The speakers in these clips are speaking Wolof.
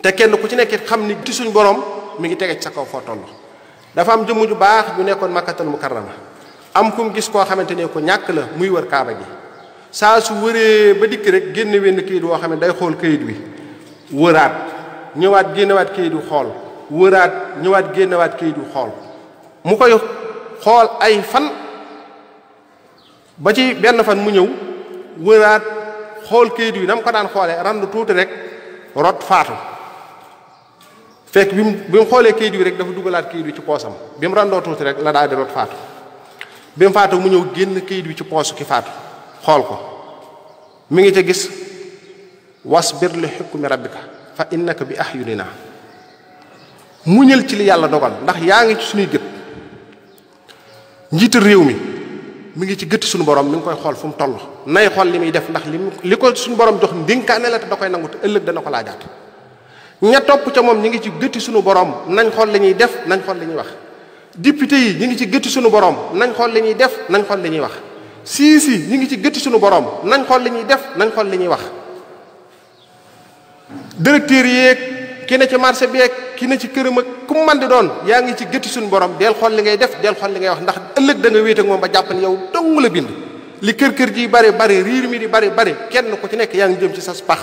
te kenn ku ci nekk xam ni ci suñ borom mi ngi tege ci sa kaw foo toll. dafa am jëmm ju baax ju nekkoon Makkatal Mukarrama am kum gis koo xamante ne ko ñàkk la muy wër kaaba gi saa su wëree ba dikk rek génne wenn kayit woo xam ne day xool kayit wi wëraat ñëwaat génnewaat kayit wi xool wëraat ñëwaat génnewaat kayit wi xool mu koy xool ay fan ba ci benn fan mu ñëw wëraat xool kayit wi na mu ko daan xoolee randu tuuti rek rot faatu fekk bi mu xoolee kayit wi rek dafa dugalaat kayit wi ci poosam bi mu randoo tuuti rek la daal di rot faatu bi mu faatu mu ñëw génn kayit wi ci poosu ki faatu xool ko mi ngi ca gis wasbir li hukmi rabbika fa innaka bi ahyunina muñal ci li yàlla dogal ndax yaa ngi ci suñuy gët njiital réew mi ngi ci gëtti suñu borom mi ngi koy xool fu mu toll nay xool li muy def ndax li ko suñu borom jox ndénkaane la te da koy nangu te ëllëg dana ko laajaat ña topp ca moom ñi ngi ci gëtti suñu borom nañ xool li ñuy def nañ xool li ñuy wax député yi ñi ngi ci gëtti suñu borom nañ xool li ñuy def nañ xool li ñuy wax siis yi ñi ngi ci gëtti suñu borom nañ xool li ñuy def nañ xool li ñuy wax directeur yeeg ki ne ci marché bi ki ne ci këram ak ku mu man di doon yaa ngi ci gëtti suñu borom del xool li ngay def del xool li ngay wax ndax ëllëg da nga wéet ak moom ba jàpp ne yow dong la bind li kër ji bari bari riir mi di bari bari kenn ku ci nekk yaa ngi jëm ci sas pax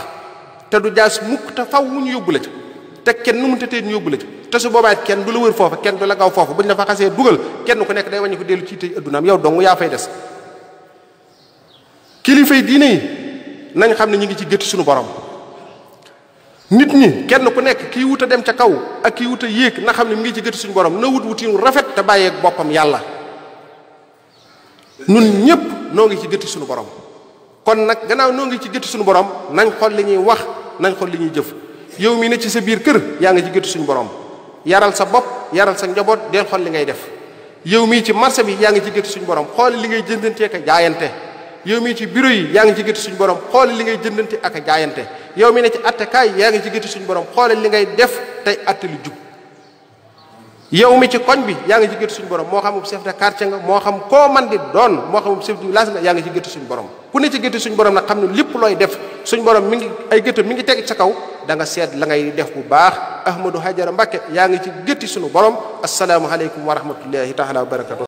te du jaas mukk te faw ñu yóbbu la ca te kenn nu mu tëtee ñu yóbbu la ca te su boobaa kenn du la wër foofa kenn du la gaw foofa buñ la fa xasee dugal kenn ku nekk day wàññi ko dellu ci tey addunaam yow dong yaa fay des kilifay diine yi nañ xam ne ñu ngi ci gëtti suñu borom nit ñi kenn ku nekk kii wut a dem ca kaw ak kii wut a yéeg na xam ne mu ngi ci gëtti suñu borom na wut wutin rafet te bàyyeeg boppam yàlla nun ñëpp noo ngi ci gëtti suñu borom kon nag gannaaw noo ngi ci gëtti suñu borom nañ xool li ñuy wax nañ xool li ñuy jëf yow mi ne ci sa biir kër yaa ngi ci gëtti suñu borom yaral sa bopp yaral sa njaboot del xool li ngay def yow mii ci marché bi yaa ngi ci gëtti suñu borom xool li ngay jëndantee ak jaayante yow mii ci bureau yi yaa ngi ci gëtti suñu borom xool li ngay jëndante ak jaayante yow mi ne ci attekaay yaa ngi ci gëtti suñu borom xool li ngay def tey atte lu jub yow mi ci koñ bi yaa ngi ci gëtti suñu borom moo xam chef de quartier nga moo xam koo man di doon moo xam chef de village nga yaa ngi ci gëtti suñu borom ku ne ci gëtti suñu borom nag xam ne lépp looy def suñu borom mi ngi ay gëttam mi ngi teg sa kaw da nga seet la ngay def bu baax Ahmadou Hajara Mbacké yaa ngi ci gëtti suñu borom assalaamu aleykum wa rahmatullahi taala wa barakatu